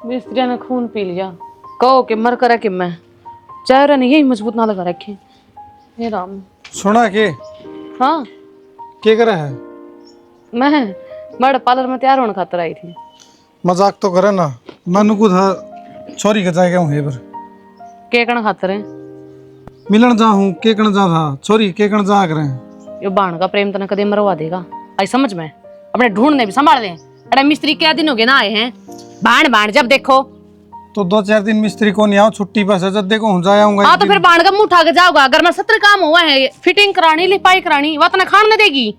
मिस्त्री ने खून पी लिया, कहो कि मर कर कि मैं चेहरा नहीं यही मजबूत ना लगा रखे। हे राम। सुना के हाँ क्या करे है? मैं बड़े पार्लर में तैयार होने खातर आई थी। मजाक तो करे ना, मैंने को था छोरी के जाएगा हूँ पर के कण खातर है मिलन जा हूँ के कण जा था छोरी के कण जा करे यो बाण का प्रेम तना कदे मरवा देगा आई समझ में। अपने ढूंढने भी संभाल ले। अरे मिस्त्री क्या दिन हो गए ना आए हैं, बाण बाण जब देखो तो 2-4 दिन मिस्त्री को नहीं आओ छुट्टी पर से जब देखो हूँ जाऊंगा। हाँ तो फिर बाण का मुंह उठा के जाओगा। अगर मैं 70 काम हुआ है, फिटिंग करानी लिपाई करानी वह तना खान न देगी।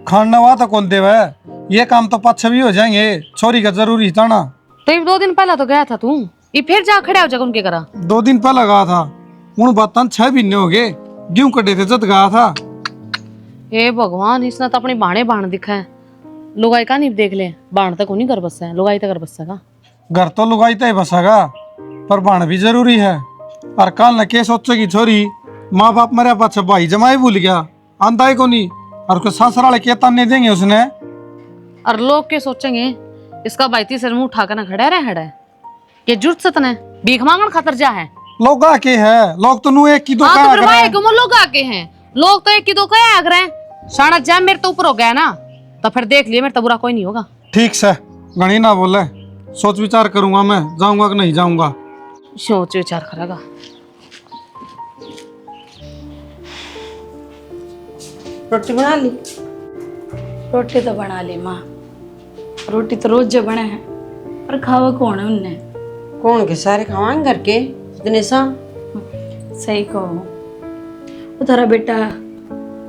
खाना हुआ तो कौन देवा है, ये काम तो पाछे भी हो जाएंगे, छोरी का जरूरी था ना। तो ये 2 दिन पहला तो गया था तू, ये फिर जा खड़ा हो जाएगा उनके करा। 2 दिन पहले गया था, उन बात 6 महीने हो गए, गेहूं कटे थे जब गया था। हे भगवान, इसने तो अपनी बाणे बाण दिखा है। लुगाई का नहीं देख ले, बाण तक नहीं कर बसा है, लुगाई तक कर बसेगा। घर तो लुगाई तो बसागा पर बाण भी जरूरी है। और कल न के सोचेगी छोरी माँ बाप मरे पाछे भाई जमाई भूल गया आंदा ही को नहीं, और कोई ससुराल के ताने देंगे उसने। और लोग के सोचेंगे इसका भाई तीसरे मुंह उठा कर ना खड़ा रहे है कि जुर्त सतन है भीख मांगन खातर जा है। लोग आके है, लोग तो नु एक की दो हाँ, का तो फिर भाई क्यों लोग आके हैं, लोग तो एक की दो का आग रहे हैं। शाना जैम मेरे तो ऊपर हो गया ना, तो फिर देख लिए मेरे तो बुरा कोई नहीं होगा। ठीक से गणी ना बोले, सोच विचार करूंगा मैं जाऊंगा कि नहीं जाऊंगा। सोच विचार करेगा। रोटी बना ली? रोटी तो बना ली माँ, रोटी तो रोज जो बने हैं, पर खावा कौन है उनने? कौन के सारे खावांगे घर के इतने सा। सही कहो, वो थारा बेटा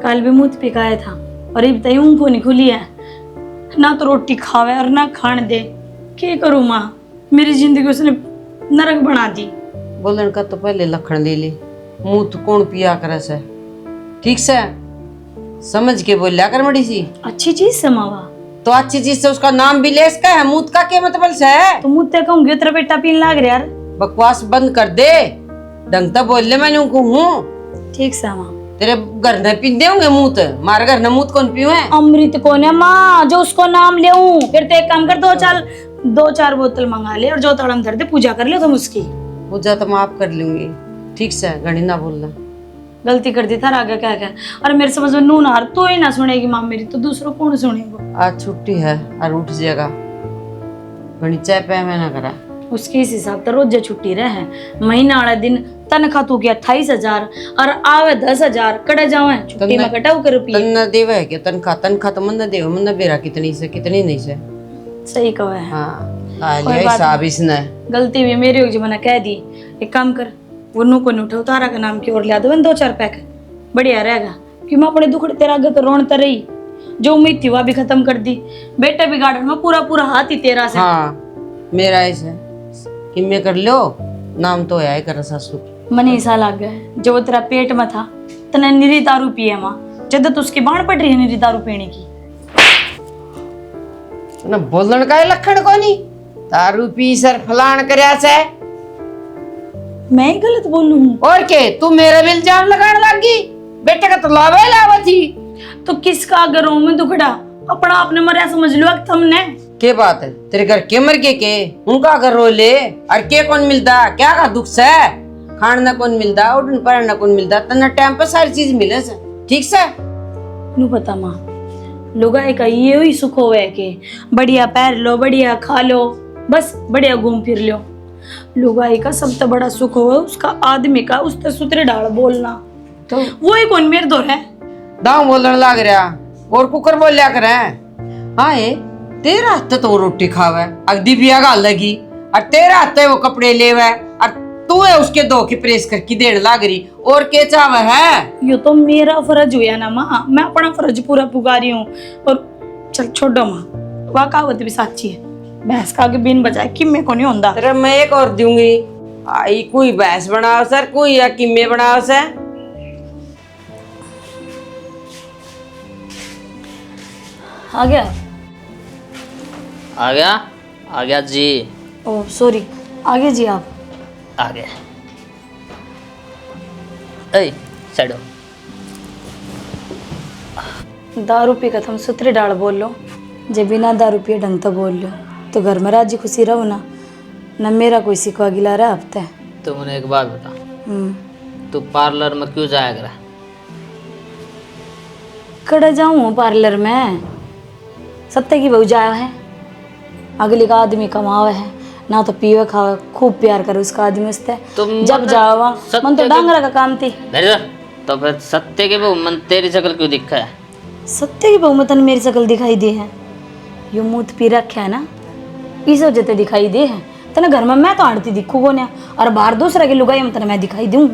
कल भी मुँह पिकाया था और ये बताइए उनको नहीं खुली है, ना तो रोटी खावे और ना खाने दे। क्या करूँ माँ, मेरी जिंदगी उसने नरक बना दी। बोलन का तो पहले लखन ले ले, मुंह तो कौन पिया करे से। ठीक से समझ के बोलिया कर मड़ी सी। अच्छी चीज समावा तो अच्छी चीज से उसका नाम भी ले इसका है, मुंह का क्या मतलब से है? तो मुँह ते कहूँगी तेरा बेटा पीन लाग रहा यार। बकवास बंद कर दे, ढंग तक बोल ले। मैंने उनको हूँ ठीक से माँ, तेरे घर ने पी देंगे मुँह, मार घर ने मुँह कौन पीवे? अमृत कौन है माँ जो उसको नाम ले? फिर तो एक काम कर, 2-4 बोतल मंगा ले और जो तड़म धर दे, पूजा कर ले तुम उसकी। पूजा तो माफ कर लूंगी। ठीक से घड़ी ना बोलना। गलती कर दी था आगे क्या क्या। और मेरे समझ में नून हार तो ही ना सुनेगी माँ मेरी, तो दूसरों कौन सुनेगा? आज छुट्टी है और उठ जाएगा, घड़ी चाय पे मैं ना करा। उसके इस हिसाब से रोज छुट्टी रहे, महीना वाला दिन तनखा तू की 28,000 और आवे 10,000 कड़े जावे छुट्टी में कटाऊ कर रुपये। तन्ना देवा है क्या? तनखा तो मन देवा, मन बेरा कितनी से कितनी नहीं से। सही कहा है। हाँ हिसाब इसने गलती भी मेरी होगी, मैंने कह दी। एक काम कर, वो नु को नहीं उठाओ, तारा का नाम की ओर लिया दो 2-4 पैक, बढ़िया रहेगा। कि मैं अपने दुखड़े तेरा आगे तो रोन रही, जो उम्मीद थी वह भी खत्म कर दी। बेटा भी गार्डन में पूरा हाथ ही तेरा से। हाँ मेरा ऐसे किम्मे कर लो, नाम तो है कर ससुर। मने ऐसा लग गया है जो तेरा पेट में था तने निरी दारू पिए माँ, जब तो उसकी बाण पड़ रही है निरी दारू पीने की। ना बोलन का लखन को नहीं, दारू पी सर फलान करया से। मैं ही गलत बोलूं? और के तू मेरे भी इल्जाम लगाने लगी? बेटे का तो लावे लावा थी। तो किसका अगर रो में दुखड़ा, अपना आपने मरिया समझ लो तुमने। के बात है तेरे घर के मर के उनका घर रो ले, और के कौन मिलता? क्या का दुख से खान ना कौन मिलता, उठन पर ना कौन मिलता, तना टाइम पर सारी चीज मिले से। ठीक से नू पता माँ, लोगा एक ये ही सुख होवे के बढ़िया पैर लो, बढ़िया खा लो, बस बढ़िया घूम फिर लो। लुगाई का सबसे बड़ा सुख हो उसका आदमी का उस सुतरे डाल बोलना, तो वो ही कौन मेरे दौर है दाऊ बोलने लग रहा और कुकर बोल लिया करे। हाँ ये तेरा हत्ते तो रोटी खावे अगदी बिया गाल लगी, और तेरा हत्ते वो कपड़े लेवे, और तू है उसके दो की प्रेस करके देने लग रही। और के चाव है? यो तो मेरा फर्ज हुआ ना माँ, मैं अपना फर्ज पूरा पुगा रही हूँ। और चल छोड़ो माँ, वह कहावत भी सच्ची है, भैंस का आगे बिन बजाए किम्मे को नहीं होता। तेरा मैं एक और दूंगी, आई कोई भैंस बनाओ सर, कोई या किम्मे बनाओ सर। आ गया आ गया जी। ओ सॉरी, आगे जी आप आ गया। ए चलो, दारू पी का तुम सुतरे डाल बोल लो, जब बिना दारू पिए ढंग तो बोल लो, तो घर में राजी खुशी रहो ना। न मेरा कोई सिखवा गिला रहा हफ्ते। तो मुझे एक बात बता, हम्म, तू पार्लर में क्यों जाया करा? कड़ा जाऊँ पार्लर में? सत्ते की बहू जाया है, अगली का आदमी कमावे है ना, तो पीवे खावे, खूब प्यार करे उसका आदमी उससे। तुम जब जावा मन तो डांगरा का काम थी। नहीं तो फिर सत्य के वो मन तेरी शक्ल क्यों दिखा है? सत्ते की बहू में तन मेरी शकल दिखाई दे है, यो मुँह पी रखा है ना, इस वजह से दिखाई दे है। तना घर में मैं तो आड़ती दिखू को, और बाहर दूसरा की लुगाई में तना मैं दिखाई दूँ।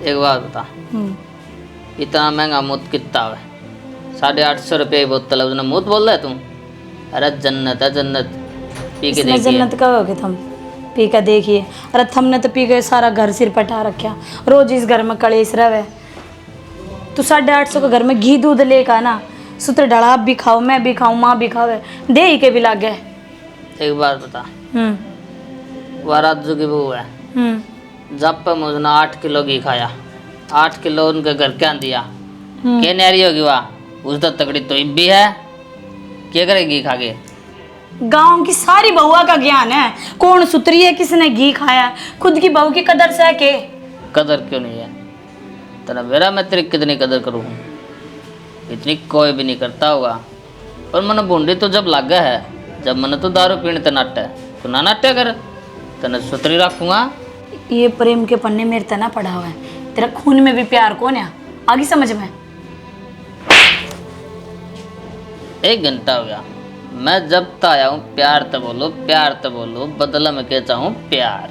एक बात बता, इतना महंगा मूत कितना है? 850 रुपये की बोतल है, उसने मूत बोल रहा है तू? अरे जन्नत है जन्नत, पी के इसमें देखिए। जन्नत का हो गए तुम, पी के देखिए। अरे हमने तो पी के सारा घर सिर पटा रखा, रोज इस घर में कलेश रहे। तू 850 के घर में घी दूध लेकर आना, सूत्र डला भी खाओ, मैं भी खाऊं, माँ भी खावे, दे ही के भी लाग गए। एक बात बता, वो राजू की बहू है, जब पे मुझे 8 किलो घी खाया, 8 किलो उनके घर क्या दिया, क्या नारी होगी वहाँ? उस तो तगड़ी तो भी है, क्या करेगी खा के? गांव की सारी बहुआ का ज्ञान है, कौन सुतरी है, किसने घी खाया, खुद की बहू की कदर से के। कदर क्यों नहीं है तेरा? मेरा मैं तेरी कितनी कदर करूँ? इतनी कोई भी नहीं करता होगा, पर मन बूंदी तो जब लग गया है, जब मन तो दारू पीने ते नाट्य, तो ना नाट्य कर, तेने सुतरी रखूँगा। ये प्रेम के पन्ने मेरे तना पड़ा हुआ है, तेरा खून में भी प्यार कौन है, आगे समझ में। 1 घंटा हो गया, मैं जब तक आया हूँ प्यार तो बोलो, प्यार तो बोलो, बदला में क्या चाहूँ प्यार,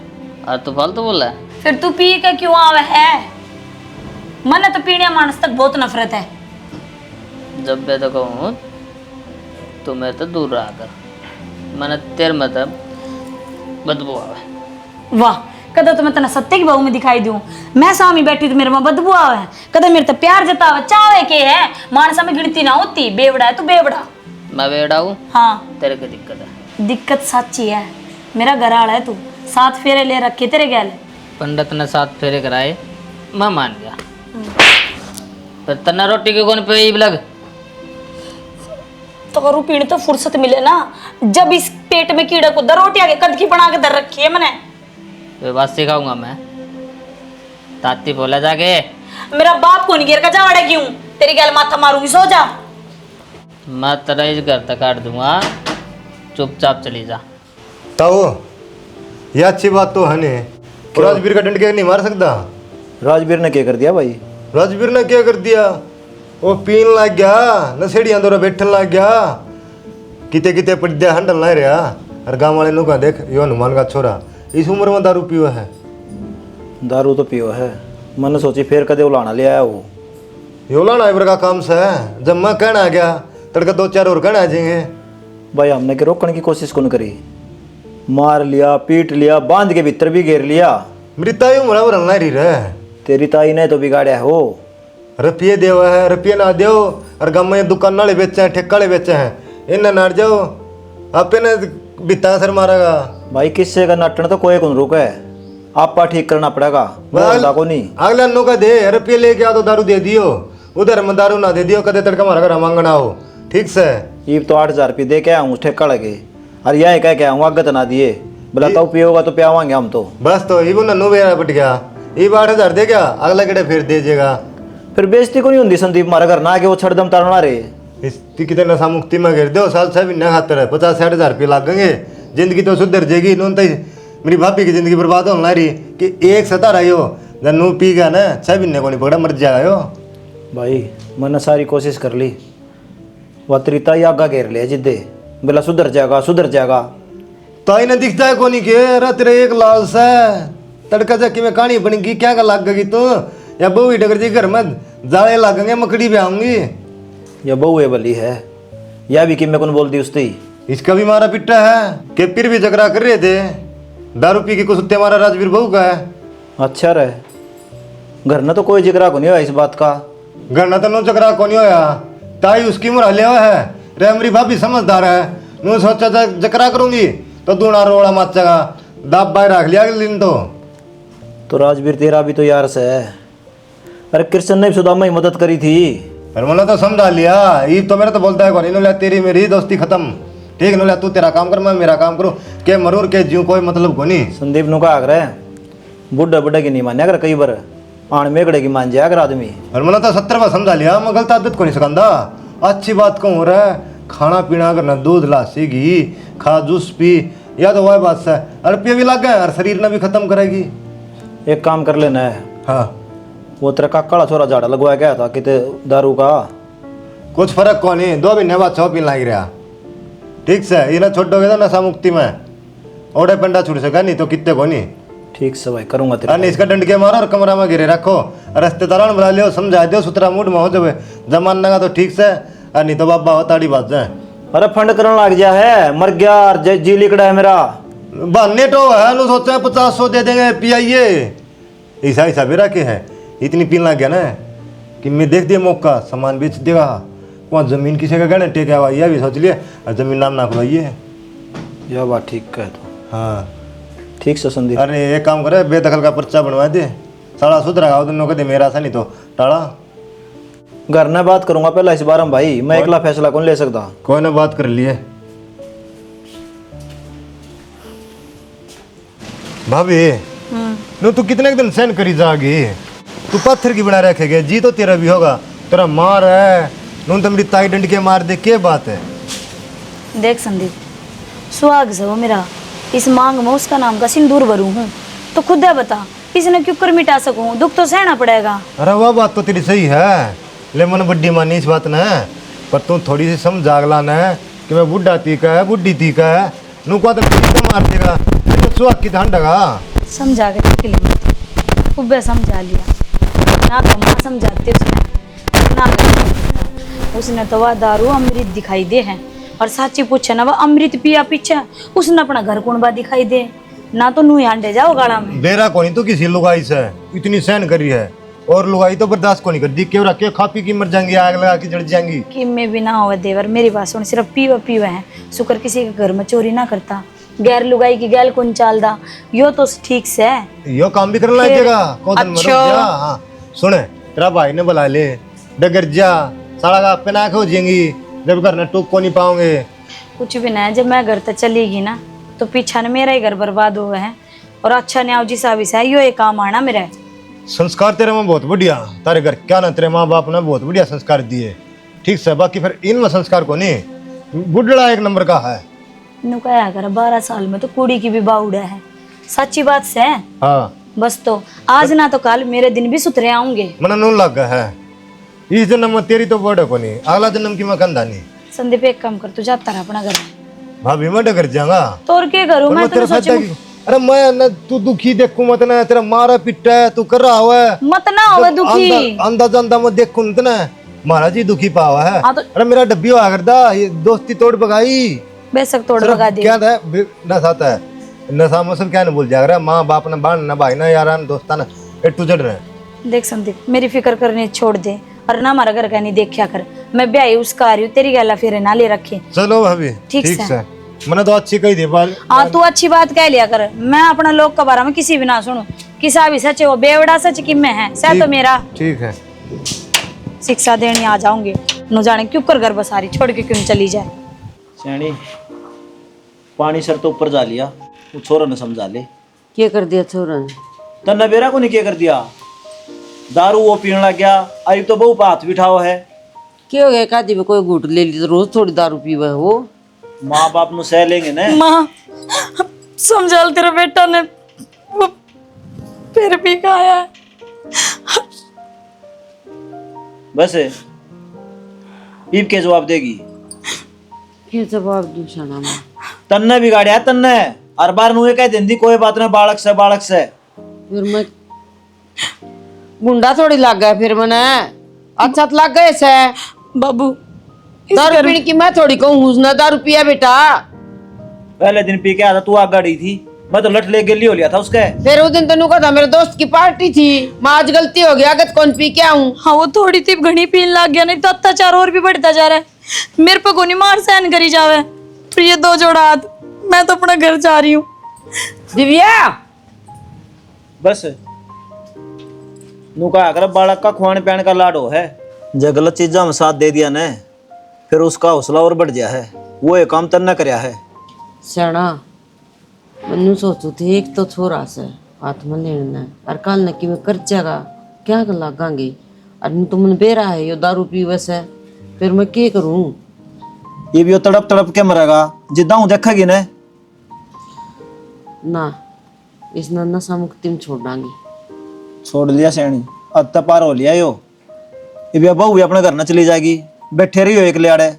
और तू फालतू बोला है। फिर तू पी के क्यों आवे है? मन तो पीने मानस तक बहुत नफरत है। जब मैं तो कहूँ तो मैं तो दूर रहा कर, मैंने तेरे मतलब बदबू आवे। वाह, कदा तो मैं तना सत्य की बहू में दिखाई दूं, मैं सामी बैठी तो मेरे में बदबू आवे, कदा मेरे तो प्यार जतावे, चावे के है, मानसा में गिनती ना होती, बेवड़ा है तू बेवड़ा। मैं बेड़ा हूँ? हाँ, तेरे को दिक्कत है? दिक्कत सच्ची है, मेरा घराड़ा है तू, 7 फेरे ले रखे तेरे गैल। पंडित ने 7 फेरे कराए, मैं मान गया, पर तना रोटी की कौन पे लग? तो रू पीने तो फुर्सत मिले ना, जब इस पेट में कीड़ा को दर रोटी आगे कद की बना के दर रखी है मैंने। वे बात सिखाऊंगा मैं, ताती बोला जाके। मेरा बाप को नहीं गिर का जावड़ा क्यों, तेरी गैल माथा मारूंगी, सो जा। मैं तेरा इस घर तक काट दूंगा, चुपचाप चली जा। ताऊ, ये अच्छी बात तो है नहीं, राजवीर का डंड के नहीं मार सकता। राजवीर ने क्या कर दिया भाई? राजवीर ने क्या कर दिया? वो पीन लग गया, नशेड़ियां दौरा बैठन लग गया, किते किते पड़िया हंडल नहीं रहा। और गाँव वाले लोग देख, यो हनुमान का छोरा इस उम्र में दारू पियो है। दारू तो पियो है, मैंने सोची फिर कदे उलाना ले आया वो। यो लाना इबर का काम से है, जब मैं कहना आ गया तड़का 2-4 और कहना आ जाएंगे। भाई हमने के रोकने की कोशिश कौन करी, मार लिया, पीट लिया, बांध के भीतर भी घेर लिया। मेरी ताई उम्र और नहीं रही रहे। तेरी ताई ने तो बिगाड़ा है वो। रुपये देव है, रुपये ना दो, और गाँव में दुकान वाले बेचे हैं, ठेका वाले बेचे हैं, इन्हें नाट जाओ, आपे ने बिता सर मारेगा। भाई किससे का नाटन तो कोई कौन रुका है, आपा ठीक करना पड़ेगा, बोलता को नहीं। अगला नो का दे, रुपये लेके आ तो दारू दे दियो, उधर में दारू ना दे दियो, कदे तड़का मारा घर मांगना हो, ठीक से। ये तो 8,000 रुपये दे के आऊँ ठेका लगे, और यह कह के आऊँ आगत ना दिए, बोला तो पियोगा तो पियावांगे हम तो। बस तो ये नन्नू बेरा पट गया, ये 8,000 दे गया, अगला केड़े फिर दे देगा। फिर बेइज्जती को नहीं होती संदीप मारा घर ना, कि वो छड़दम तारना रे। इसकी कितने नशा मुक्ति में गिर दो, साल 6 महीने खातर 50-60 रुपये लगेंगे, जिंदगी तो सुधर जाएगी। नून तो मेरी भाभी की जिंदगी बर्बाद होने रही कि एक सता रही हो, जब नू पी गया ना 6 महीने को नहीं पकड़ा, मर जाएगा। भाई मैंने सारी कोशिश कर ली, वह तरीता ही आगा घेर लिया जिद्दे, बोला सुधर जाएगा सुधर जाएगा। तो इन्हें दिखता है कौन के अरे तेरे एक लाल सा तड़का चक्की में कहानी बनेगी, क्या का लग गई तू, या बहू डगर जी घर में जाले लगेंगे, मकड़ी भी आऊंगी। यह बहू है बली है, यह भी कि मैं कौन बोल दी उसती। इसका भी मारा पिट्टा है कि फिर भी झगड़ा कर रहे थे, दारू पी के कुछ उत्ते मारा राजवीर बहू का है। अच्छा रहे, घर में तो कोई जिक्र को नहीं हुआ इस बात का। घर ना तो नो झगड़ा को नहीं होया, ताई उसकी मुरा ले है रे, मेरी भाभी समझदार है, नू सोचा था जकरा करूंगी तो दूना रोड़ा माचेगा, दाब बाहर रख लिया अगले दिन तो राजवीर तेरा भी तो यार से है, अरे कृष्ण ने भी सुदामा ही मदद करी थी। पर मैंने तो समझा लिया, ये तो मेरा तो बोलता है कौन, इन्होंने तेरी मेरी दोस्ती खत्म, ठीक न तू तेरा काम कर मैं मेरा काम करूँ के मरूर के जीव कोई मतलब को नहीं। संदीप नु का आग्रह बुढ़ा बुढ़ा की नहीं मान्या कर कई बार आण मेघड़े की मान जाया कर आदमी। और मैंने तो 70 बार समझा लिया मैं गलत आदत को नहीं सिखांदा। अच्छी बात कहूँ रहा खाना पीना करना दूध लासी घी खा जूस पी या तो वह बात है और पिया भी लग गया और शरीर ने भी खत्म करेगी। एक काम कर लेना है, हाँ वो तेरा का काला छोरा झाड़ा लगवाया गया था किते दारू का। कुछ फर्क को नहीं 2 महीने बाद 6 पीन लग रहा। ठीक से ये ना छोड़ोगे तो नशा मुक्ति में ओडे पंडा छुड़ सका नहीं तो कितने को नहीं। ठीक से भाई करूंगा तेरे अरे इसका डंड के मारो और कमरा में गिरे रखो रिश्तेदार बुला लियो समझा दो सुतरा मूड में हो जावे जमाना का तो ठीक से और नहीं तो बाबा हो ताड़ी बात जाए। अरे फंड करने लग गया है मर गया और जी लिकड़ा है मेरा बहाने तो है नु सोचा 50-100 दे देंगे पियाइए ऐसा ऐसा भी रखे है इतनी पीन लग गया ना कि मैं देख दिया मौका सामान बेच देगा वहाँ जमीन किसी का गहने टेका हुआ यह भी सोच लिया और जमीन नाम ना खुलाइए। यह बात ठीक कह तो। हाँ ठीक से संदीप। अरे एक काम करे बेदखल का पर्चा बनवा दे सारा सुधरा दोनों को दे मेरा सा नहीं तो टाड़ा। घर में बात करूंगा पहला इस बार हम भाई मैं अकेला फैसला कौन ले सकता। कोई ना बात कर लिए भाभी नो तू कितने दिन सहन करी जागी तू पत्थर की बना रखेगे जी तो तेरा भी होगा तेरा मार है नून तो मेरी ताई डंड के मार दे क्या बात है। देख संदीप सुहाग से वो मेरा इस मांग में उसका नाम का सिंदूर भरू हूँ तो खुद है बता इसने क्यों कर मिटा सकूं दुख तो सहना पड़ेगा। अरे वह बात तो तेरी सही है ले मन बड्डी मानी इस बात ने पर तू थोड़ी सी समझ जागला न कि मैं बुढ़ा तीका है बुढ़ी तीका है नू को तो मार देगा तो सुहाग की धान डगा समझा के के लिए खूब समझा लिया ना तो माँ समझाती उसने ना उसने तो वह दारू अमृत दिखाई दे है और साची पूछे ना वह अमृत पिया पीछे उसने अपना घर कुणबा दिखाई दे ना तो नू आंडे जाओ गाड़ा में बेरा को नहीं तो किसी लुगाई से इतनी सहन करी है और लुगाई तो बर्दाश्त को नहीं कर दी क्यों रखे खा पी की मर जाएंगी आग लगा के जड़ जाएंगी कि मैं भी ना हो देवर मेरी बात सुन सिर्फ पीवा है शुक्र किसी के घर में चोरी ना करता गैर लुगाई की गैल कौन चालदा यो तो ठीक से है यो काम भी करने लगेगा कौन मरो जा। हाँ सुने तेरा भाई ने बुला ले डगर जा साला का पे नाक हो जाएंगी जब घर में टूक को नहीं पाओगे कुछ भी ना है जब मैं घर तक चलेगी ना तो पीछा ने मेरा ही घर बर्बाद हुआ है और अच्छा न्याव जी सा है यो एक काम आना मेरा संस्कार तेरे में बहुत बढ़िया तारे घर क्या ना तेरे माँ बाप ने बहुत बढ़िया संस्कार दिए ठीक से बाकी फिर इनमें संस्कार को नहीं बुढ़ड़ा एक नंबर का है नु क्या कर 12 साल में तो कुड़ी की भी बाउड़ा है सच्ची बात से है। हाँ बस तो आज ना तो कल मेरे दिन भी सुधरे आऊंगे मन नून लग गया है इस जन्म में तेरी तो बड़े को नहीं अगला जन्म की मैं कंधा नहीं। संदीप एक काम कर तू जाता रहा अपना घर भाभी मैं डगर जाऊंगा तो और क्या करूं मैं तो सोचूं अरे मैं न तू दुखी देखू मत ना तेरा मारा पिटा है तू कर रहा हुआ है मत ना होवे दुखी अंदाजा अंदा मत देखू न महाराज जी दुखी पावा है। हाँ तो अरे मेरा डब्बी हुआ करदा ये दोस्ती तोड़ बगाई बेशक तोड़ बगा दे क्या था नशा था नशा में सब क्या नहीं भूल जाएगा माँ बाप ना बाण ना भाई ना यार दोस्ता ना ए टू जड़ रहे। देख संदीप मेरी फिक्र करने छोड़ दे और ना हमारा घर का नहीं देखा कर मैं ब्याह उसका आ रही हूँ तेरी गला फिर ना ले रखे चलो भाभी ठीक से मैंने तो अच्छी कही थी बाल हाँ तू अच्छी बात कह लिया कर मैं अपना लोग के बारे में किसी भी ना सुनू किसा भी सच है वो बेवड़ा सच कि मैं है सह तो मेरा ठीक है शिक्षा देने आ जाऊंगे न जाने क्यों कर घर बसारी छोड़ के क्यों चली जाए सैनी पानी सर तो ऊपर जा लिया वो छोरा ने समझा ले क्या कर दिया छोरा ने तन्ना बेरा को नहीं क्या कर दिया दारू वो पीने लग गया अभी तो बहु हाथ बिठाओ है क्या हो गया कादी में कोई घूट ले ली तो रोज थोड़ी दारू पीवा वो माँ बाप नु सह लेंगे ना। माँ समझा तेरा बेटा ने वो फिर भी खाया बस ईब के जवाब देगी क्या जवाब दूं शाना मां तन्ने बिगाड़िया है तन्ने हर बार नु ये कह देंदी कोई बात ना बालक से फिर मैं गुंडा थोड़ी लग गया फिर मैंने अच्छा तो लग गए से बाबू दारू पीने की मैं थोड़ी कहूँ उसने दारू पिया बेटा पहले दिन पी के आया था तू आग गाड़ी थी मैं तो लट ले गेली हो लिया था उसके फिर उस दिन तेनू कहा था मेरे दोस्त की पार्टी थी मैं आज गलती हो गया अगत कौन पी के आऊं। हाँ वो थोड़ी सी घनी पीन लग गया नहीं तो अत्याचार और भी बढ़ता जा रहा है मेरे पे कोनी मार सहन करी जावे फिर ये दो जोड़ा हाथ मैं तो अपना घर जा रही हूँ। दिव्या बस नु कहा कर बालक का खुआन पैन का लाडो है जब गलत चीजा में साथ दे दिया न फिर उसका हौसला और बढ़ गया है। वो एक काम तन्ना करया है। स्याणा मनु सोचू थे एक तो छोरा से हाथ में लेना और कल न कि मैं कर जागा क्या कर लगांगी और तुमने बेरा है यो दारू पीवे से फिर मैं क्या करूं। ये भी वो तड़प तड़प के मरेगा जिद्दा हूँ देखेगी ने। ना इस नशा मुक्ति में छोड़ डांगी। छोड़ लिया सैनी, अब तो पार हो लिया यो। ये भी बहू भी अपने घर न चली जाएगी, बैठे रही हो एक लियाड़े।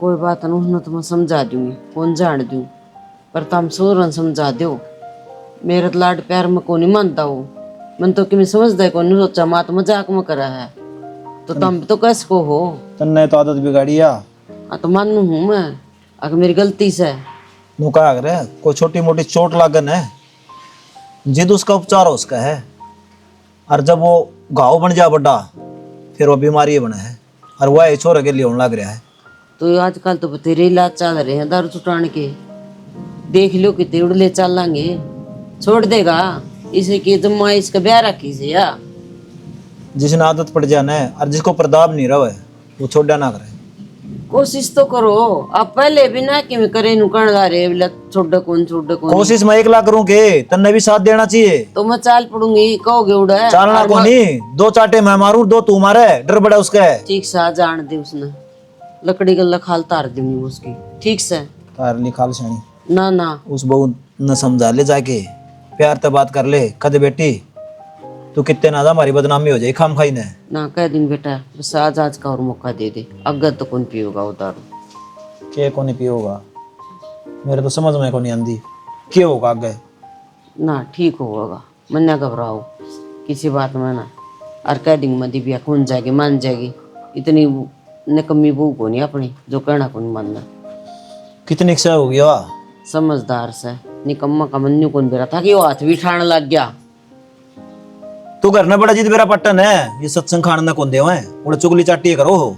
कोई बात नहीं तो मैं समझा दूंगी, कौन जान दूं, पर तुम सोरन समझा दो। मेरा तो लाड प्यार में कौन नहीं मानता हो, मन तो कि मैं समझदा कौन नहीं, सोचा माँ तो मजाक में करा है तो तुम भी तो कैसे को हो। तन्ने तो आदत बिगाड़ी या। हाँ तो मानू हूँ मैं, अगर मेरी गलती से नु कहा करे कोई छोटी मोटी चोट लागन है, जिद उसका उपचार हो उसका है। और जब वो घाव बन जा बड़ा फिर वो बीमारी बना है और वह छोरे के लिए होने लग रहा है। तो आजकल तो बतेरे इलाज चल रहे हैं दारू छुटाने के, देख लो कितने उड़ले चलेंगे, छोड़ देगा इसे की जमा इसका ब्याह रखी से या। जिसने आदत पड़ जाना है और जिसको प्रताप नहीं रहा है वो छोड़ा ना करे। कोशिश तो करो, आप पहले भी ना कि मैं करे नुकड़ ला रहे छोड़ कौन कोशिश मैं 1 लाख करूं के तन्ने भी साथ देना चाहिए। तो मैं चाल पड़ूंगी कहोगे उड़ा चालना को नहीं, 2 चाटे मैं मारूं 2 तू मारे, डर बड़ा उसका है। ठीक से जान दे उसने लकड़ी गल्ला खाल तार दूंगी उसकी ठीक से। तार निकाल सैनी ना ना उस बहू न समझा ले जाके, प्यार से बात कर ले, कद बेटी तू कितने ना हमारी बदनामी हो जाए खाम खाई ने। ना कह दिन बेटा बस आज का और मौका दे दे, अगर तो कौन पिएगा वो दारू। के को नहीं पियोगा, मेरे तो समझ में को नहीं आंदी क्या होगा आगे। ना ठीक होगा, मन ना घबराओ किसी बात में ना, और कह दिन मदी बिया कौन जाएगी मान जाएगी, इतनी निकम्मी बहू को नहीं अपनी जो कहना कौन मानना। कितनी क्षय हो गया समझदार से निकम्मा का मन्नू कौन बेरा था कि वो हाथ भी ठाण लग गया। तू घर न बड़ा जिद मेरा पट्टन है, ये सत्संग खान न कौन दे उड़ा चुगली चाटी करो हो।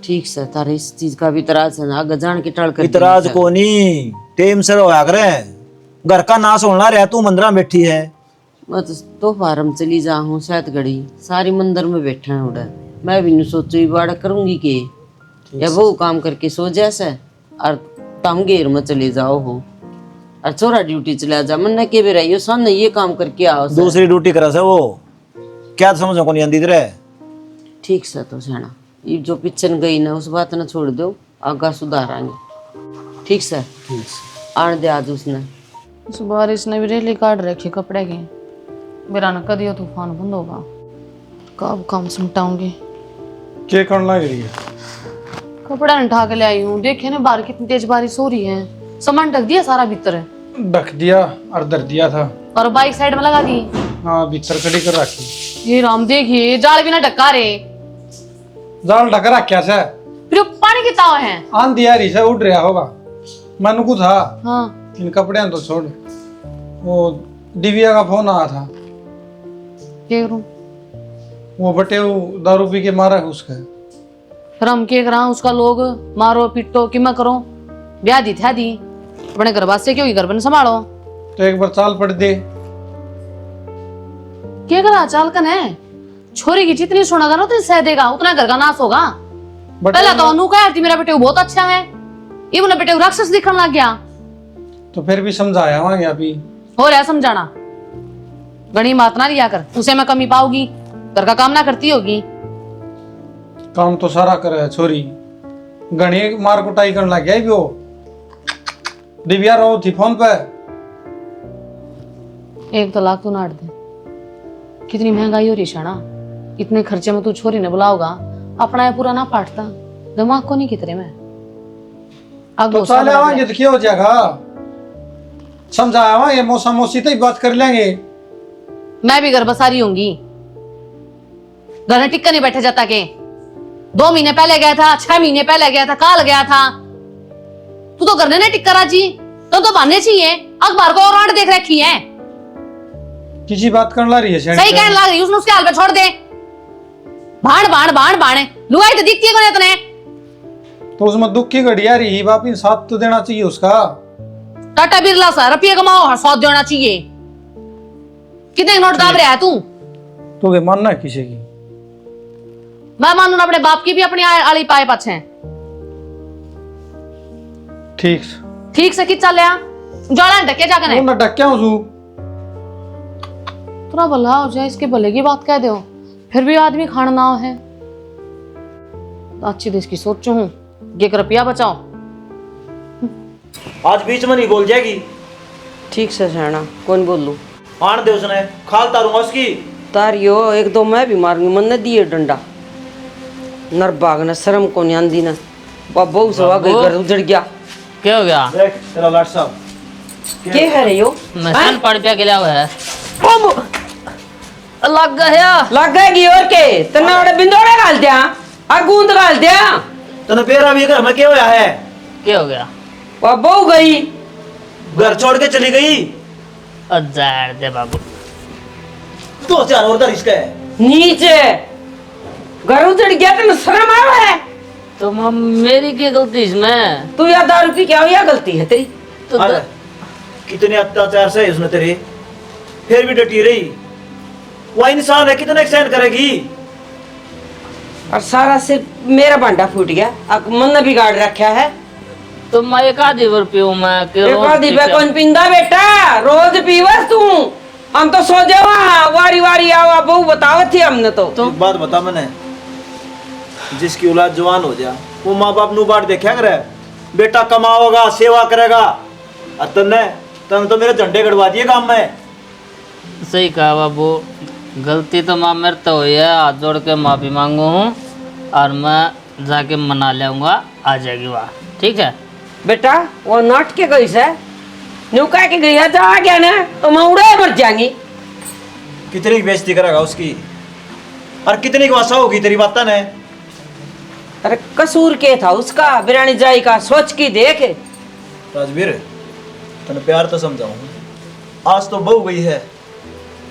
ठीक से तारे इस चीज का भी इतराज है ना, आगे जान के टल कर इतराज को नहीं, टेम से रोया करे, घर का नाश होना रहा तू मंदिर में बैठी है। मैं तो फार्म चली जाऊँ शायद घड़ी सारी मंदिर में बैठा है उड़ा, मैं भी नहीं सोचू बाड़ा करूंगी के या वो काम करके सो जैसे और तुम घेर में चले जाओ हो और छोरा ड्यूटी चला जा, मन के भी रही सन ये काम करके आओ से। दूसरी ड्यूटी करा से वो क्या समझो को नहीं आंदी तेरे। ठीक से तो सेना ये जो पिछन गई ना उस बात ना छोड़ दो, आगा सुधारांगे। ठीक से आने दे आज उसने। उस बारिश ने भी रेली काट रखी कपड़े की, मेरा न कदी हो तूफान बंद होगा, कब काम सिमटाऊंगी। क्या करने लग रही है? कपड़ा नहीं उठा के ले आई हूँ, देखे ना बाहर कितनी तेज बारिश हो रही है, सामान ढक दिया सारा भीतर ढक दिया और धर दिया था और बाइक साइड में लगा दी। हाँ भीतर खड़ी कर रखी। ये राम देखिए जाल भी ना ढक्का रे, जाल ढक रखा से फिर वो पानी की ताव है। आंधी आ रही से उड़ रहा होगा, मन को था हाँ इन कपड़े तो छोड़। वो दिव्या का फोन आया था, क्या करूं, वो बटे दारू पी के मारा है उसका। फिर हम क्या करा, उसका लोग मारो पीटो कि मैं करो, ब्याह दी था दी अपने घर वास्ते क्यों घर बन संभालो। तो एक बार चाल पड़ दे। क्या करा चाल कन है, छोरी की जितनी सुनेगा ना तो सह देगा उतना घर का नाश होगा। पहले तो अनु कहा थी मेरा बेटे बहुत अच्छा है, ये बोला बेटे राक्षस दिखने लग गया। तो फिर भी समझाया वहां अभी हो रहा है समझाना, गणी बात ना लिया कर, उसे मैं कमी पाऊंगी, घर का काम ना करती होगी। काम तो सारा करे छोरी, घनी मार कुटाई करने लग गया भी वो। दिव्या रो थी फोन पे। 1 लाख तो नाट दे, कितनी महंगाई हो रही शाना, इतने खर्चे में तू छोरी ने बुलाओगा, अपना ये पूरा ना पाटता, दिमाग को नहीं कितने में तो चले आवांगे तो क्या हो जाएगा, समझाया ये मौसा मौसी तो ही बात कर लेंगे। मैं भी घर बसारी होंगी, घर में टिक्का नहीं बैठा जाता के 2 महीने पहले गया था, 6 महीने पहले गया था, काल गया था, तू तो करने ने टिक्का राजी तो बनने चाहिए। अखबार को और आड़ देख रखी है, किसी बात करने ला रही है सही कहने लग रही, उसने उसके हाल पे छोड़ दे। भाड़ भाड़ भाड़ भाड़े लुगाई तो दिखती है कोने इतने, तो उसमें दुख की घड़ी आ रही, वापिस साथ तो देना चाहिए उसका। टाटा बिरला सा रुपये कमाओ 100 देना चाहिए, कितने नोट दाब रहा है तू। तो मानना है किसी की, मैं मानू अपने बाप की भी अपनी आली पाए पाछे। ठीक ठीक से खिंचा लिया जाड़ा ढके जाकर वो ना डक्या हूँ सू थोड़ा भला हो जाए, इसके भले की बात कह दो, फिर भी आदमी खाना ना हो है। तो अच्छी देश की सोचो हूँ, ये रुपया बचाओ। आज बीच में नहीं बोल जाएगी। ठीक से सहना कौन बोलूं आन दे उसने खाल तारूंगा उसकी। तारियो एक दो मैं भी मारूंगी, मन ने दिए डंडा नरबाग ने शर्म को नहीं आंदी ना बहु सवा गई घर उजड़ गया। क्या हो गया? देख तेरा लाट साहब क्या है रे यो मसान पड़ पे गिला हुआ है। लग गया लग गएगी और के तना बड़े बिंदोड़े गाल दिया और गूंद गाल दिया। तने पेरा भी घर में क्या होया है? क्या हो गया? वह बहु गई घर छोड़ के चली गई। अजार दे बाबू 2000 और रिश्क है। नीचे घर उजड़ गया तेन शर्म आवा है? तो मेरी क्या गलती इसमें? तू या दारू पी क्या हो या गलती है तेरी? तो अरे कितने अत्याचार से उसने तेरे, फिर भी डटी रही। वह इंसान है, कितना सहन करेगी? और सारा सिर मेरा भांडा फूट गया, अब मन ने बिगाड़ रखा है। तो मैं एक आधी बार पीऊं मैं कि एक रोज आधी पी पे क्या? कौन पिंदा बेटा, रोज पीवस तू। हम तो सो जावा वारी वारी आवा बहु बतावत थी हमने तो। एक बात बता मैंने, जिसकी औलाद जवान हो जा वो माँ बाप नु बाट देखा करे, बेटा कमाओगा सेवा करेगा। और तन्ने तो मेरे झंडे गड़वा दिए काम में। सही कहा बाबू, गलती तो माँ मेरे तो हुई है, हाथ जोड़ के माफी मांगू हूँ और मैं जाके मना लेऊंगा, आ जाएगी वहाँ। ठीक है बेटा वो नाट के गई से न्यू कह के गई है, जा आ गया ना तो मैं उड़े मर जाएंगी। कितनी की बेइज्जती करेगा उसकी, और कितनी की वसा होगी तेरी बात ने। अरे कसूर के था उसका, बिरानी जाई का सोच की देख। राजवीर तने प्यार तो समझाऊं, आज तो बहू गई है,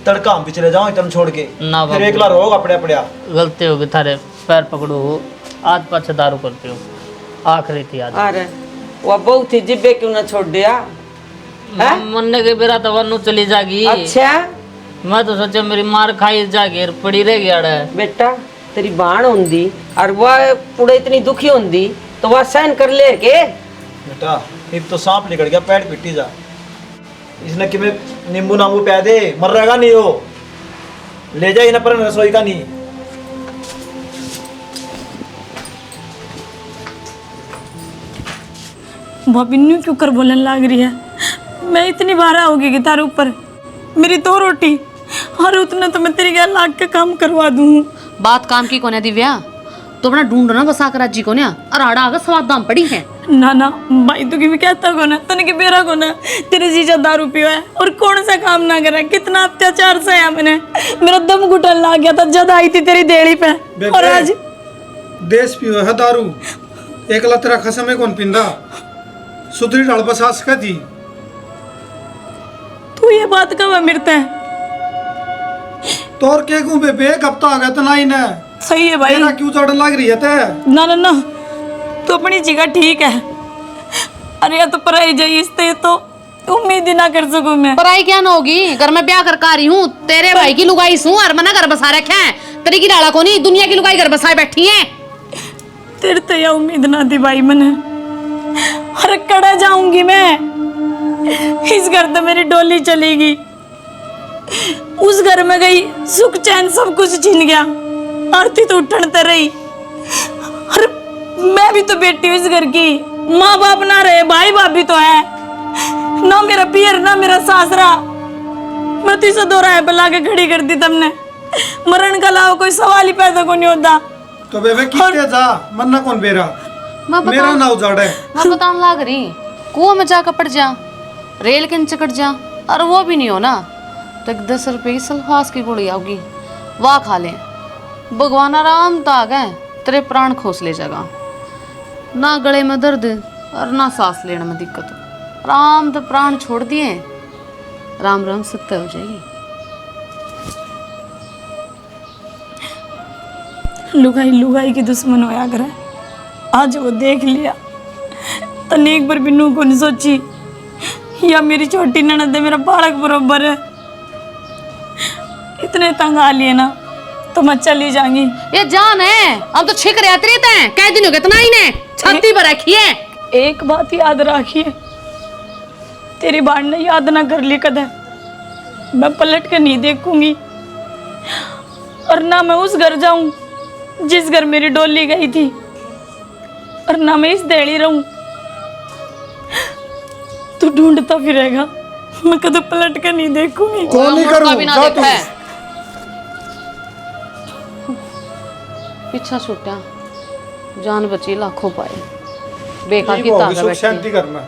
तड़का हम भी चले जाओ तुम छोड़ के, ना फिर बाबू। एकला रहोगा पड़े पड़िया। गलती होगी थारे पैर पकड़ू, आज पाछे दारू करती हूँ, आखिरी थी आज। अरे वो बहुत ही जिब्बे क्यों ना छोड़ दिया है? मरने के बेरा तो वनु चली जागी। अच्छा मैं तो सोचा मेरी मार खाई जागी पड़ी रह गया है। बेटा तेरी बाण होंदी और वह पूरे इतनी दुखी होंदी तो वह सहन कर ले के। बेटा अब तो सांप निकल गया, पैर पिटी जा। इसने कि मैं नींबू नांबू प्या दे, मर रहेगा नहीं हो, ले जा इन्हें पर रसोई का नहीं। भाभी क्यों कर बोलने लग रही है? मैं इतनी बार आओगी कि तारे ऊपर मेरी 2 रोटी और उतना तो मैं तेरी क्या लाख का काम करवा दूँ। बात काम की कोने दिव्या, तो अपना ढूंढो ना बसा कर राजी को ना, और आड़ा आगे स्वाद दाम पड़ी है ना ना भाई तू भी कहता को ना, तने की बेरा को ना, तेरे जीजा दारू पियो है और कौन सा काम ना करे, कितना अत्याचार सहा मैंने, मेरा दम घुटन लग गया था जब आई थी तेरी देड़ी पे। और आज देश पियो है दारू, एकला तेरा खसम है कौन पिंदा, सुधरी डाल बसास का थी। तू ये बात कब मिलता है? तोर के गु बे एक हफ्ता आ गया तो नहीं ना, सही है भाई। तेरा क्यों चढ़ लग रही है ते? ना ना ना तू अपनी जगह ठीक है। अरे या तो पराई जाइए इससे तो उम्मीद ही ना कर सकूं मैं। पराई क्या ना होगी, घर में ब्याह कर आ रही हूँ, तेरे भाई की लुगाई सू और मना घर बसा रखा है, तेरी की डाला को नहीं, दुनिया की लुगाई घर बसाए बैठी है। तेरे तो यह उम्मीद ना थी भाई मैंने। अरे कड़ा जाऊंगी मैं, इस घर तो मेरी डोली चलेगी, उस घर में गई सुख चैन सब कुछ छीन गया, आरती तो उठनते रही। अरे मैं भी तो बेटी हूँ इस घर की, माँ बाप ना रहे, भाई भाभी तो है ना, मेरा पियर ना मेरा सासरा। मैं तो इसे 2 राय बुला के खड़ी कर दी तुमने, मरण का अलावा कोई सवाल ही पैदा को नहीं होता। तो बेबे कितने जा मन्ना कौन बेरा, मेरा ना उजाड़े। मैं बताने लाग रही, कुआं में जाकर पड़ जा, रेल के नीचे कट जा, और वो भी नहीं हो ना तो 10 रुपए की सल्फास की गोली आओगी, वाह खा ले, भगवान आराम ताग है, तेरे प्राण खोस ले जाएगा, ना गले में दर्द और ना सांस लेने में दिक्कत हो, आराम तो प्राण छोड़ दिए, राम राम सत्य हो जाएगी। लुगाई लुगाई की दुश्मन होया करे, आज वो देख लिया तने एक बार भी नू को नहीं सोची, या मेरी छोटी ननद है मेरा बालक बरोबर है, इतने तंग आ लिए ना तो मैं चली जाऊंगी। ये जान है, हम तो छिक रहे तेरे ते कई दिन हो गए तना ही ने छाती पर रखी है। एक बात याद रखिए, तेरी बाण ने याद ना कर ली कदे, मैं पलट के नहीं देखूंगी और ना मैं उस घर जाऊं जिस घर मेरी डोली गई थी, और ना मैं इस देड़ी रहूं। तू ढूंढता फिरेगा, मैं कदे पलट के नहीं देखूंगी। कौन नहीं मुड़का करूं भी ना जा देखा तू। है। पीछा छूटा, जान बची लाखों पाए, बेकार ये की वो ताकत सुख बैठी शांति करना।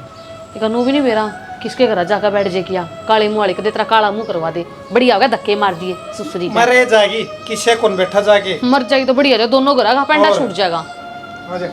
इकनू भी नहीं मेरा किसके घर जाकर बैठ जे किया, काली मुँह वाली कदे तेरा काला मुंह करवा दे, बढ़िया होगा धक्के मार दिए सुसरी का। मरे जाएगी किसे कौन बैठा जाके। मर जाएगी तो बढ़िया, दोनों घर का पेंडा और? छूट जाएगा। आ जा